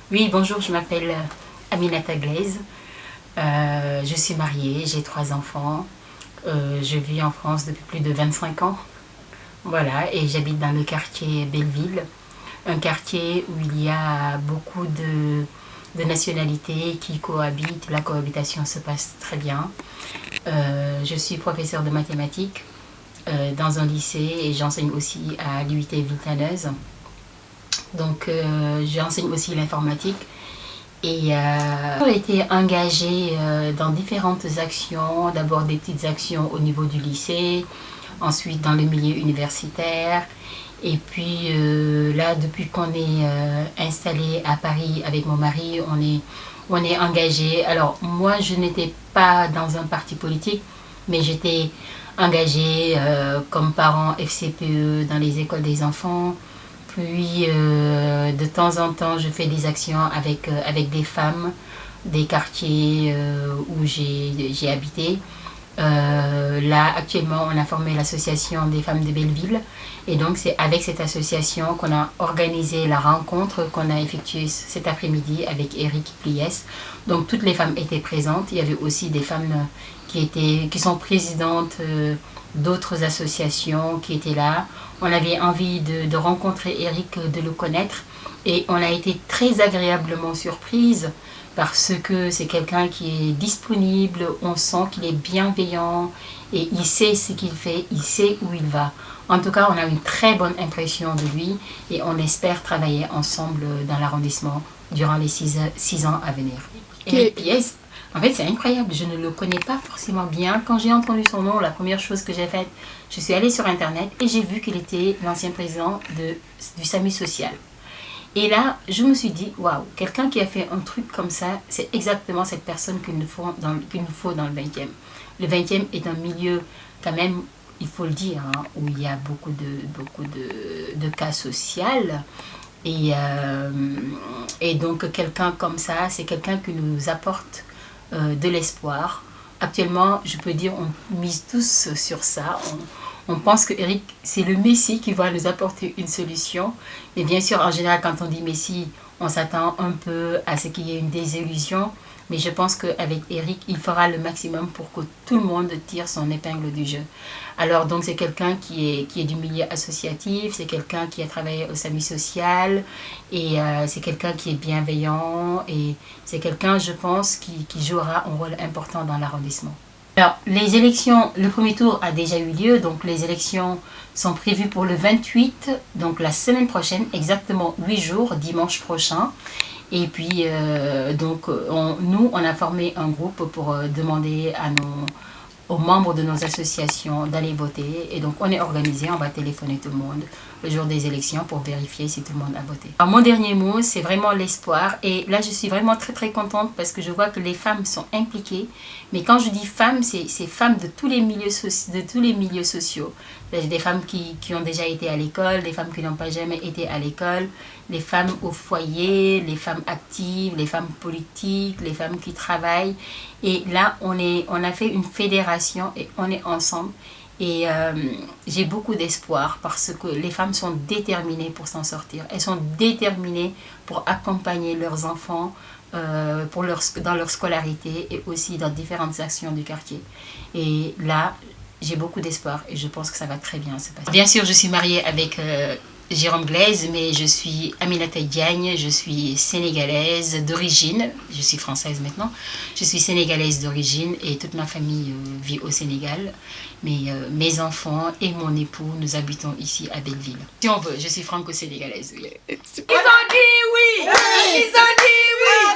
Oui, bonjour, je m'appelle Aminata Glaise. Je suis mariée, j'ai 3 enfants. Je vis en France depuis plus de 25 ans. Voilà, et j'habite dans le quartier Belleville, un quartier où il y a beaucoup de nationalités qui cohabitent. La cohabitation se passe très bien. Je suis professeure de mathématiques dans un lycée et j'enseigne aussi à l'UIT Villetaneuse. Donc, j'enseigne aussi l'informatique. Et j'ai été engagée dans différentes actions, d'abord des petites actions au niveau du lycée, ensuite dans le milieu universitaire. Et puis là, depuis qu'on est installé à Paris avec mon mari, on est engagé. Alors moi, je n'étais pas dans un parti politique, mais j'étais engagée comme parent FCPE dans les écoles des enfants. Puis, de temps en temps, je fais des actions avec des femmes des quartiers où j'ai habité. Là, actuellement, on a formé l'association des femmes de Belleville. Et donc, c'est avec cette association qu'on a organisé la rencontre qu'on a effectuée cet après-midi avec Eric Pliès. Donc, toutes les femmes étaient présentes. Il y avait aussi des femmes qui sont présidentes d'autres associations qui étaient là. On avait envie de rencontrer Eric, de le connaître. Et on a été très agréablement surprise parce que c'est quelqu'un qui est disponible, on sent qu'il est bienveillant et il sait ce qu'il fait, il sait où il va. En tout cas, on a une très bonne impression de lui et on espère travailler ensemble dans l'arrondissement durant les 6 ans à venir. Et Pièce, en fait, c'est incroyable, je ne le connais pas forcément bien. Quand j'ai entendu son nom, la première chose que j'ai faite, je suis allée sur Internet et j'ai vu qu'il était l'ancien président du SAMU social. Et là, je me suis dit, waouh, quelqu'un qui a fait un truc comme ça, c'est exactement cette personne qu'il nous faut dans le 20e. Le 20e est un milieu, quand même, il faut le dire, hein, où il y a beaucoup de cas sociaux. Et donc, quelqu'un comme ça, c'est quelqu'un qui nous apporte de l'espoir. Actuellement, je peux dire, on mise tous sur ça. On pense que Eric, c'est le Messie qui va nous apporter une solution. Mais bien sûr, en général, quand on dit Messie, on s'attend un peu à ce qu'il y ait une désillusion. Mais je pense qu'avec Eric, il fera le maximum pour que tout le monde tire son épingle du jeu. Alors, donc, c'est quelqu'un qui est du milieu associatif, c'est quelqu'un qui a travaillé au SAMU social, et c'est quelqu'un qui est bienveillant, et c'est quelqu'un, je pense, qui jouera un rôle important dans l'arrondissement. Alors, les élections, le premier tour a déjà eu lieu, donc les élections sont prévues pour le 28, donc la semaine prochaine, exactement 8 jours, dimanche prochain. Et puis, nous, on a formé un groupe pour demander aux membres de nos associations d'aller voter. Et donc, on est organisé, on va téléphoner tout le monde le jour des élections pour vérifier si tout le monde a voté. Alors, mon dernier mot, c'est vraiment l'espoir. Et là, je suis vraiment très, très contente parce que je vois que les femmes sont impliquées. Mais quand je dis femmes, c'est femmes de tous les milieux sociaux. Des femmes qui ont déjà été à l'école, des femmes qui n'ont pas jamais été à l'école, les femmes au foyer, les femmes actives, les femmes politiques, les femmes qui travaillent. Et là, on a fait une fédération et on est ensemble. Et j'ai beaucoup d'espoir parce que les femmes sont déterminées pour s'en sortir. Elles sont déterminées pour accompagner leurs enfants dans leur scolarité et aussi dans différentes actions du quartier. Et là, j'ai beaucoup d'espoir et je pense que ça va très bien se passer. Bien sûr, je suis mariée avec Jérôme Glaise, mais je suis Aminata Diagne, je suis sénégalaise d'origine, je suis française maintenant, je suis sénégalaise d'origine et toute ma famille vit au Sénégal, mais mes enfants et mon époux, nous habitons ici à Belleville. Si on veut, je suis franco-sénégalaise. Oui. Ils ont dit oui! Ils ont dit oui!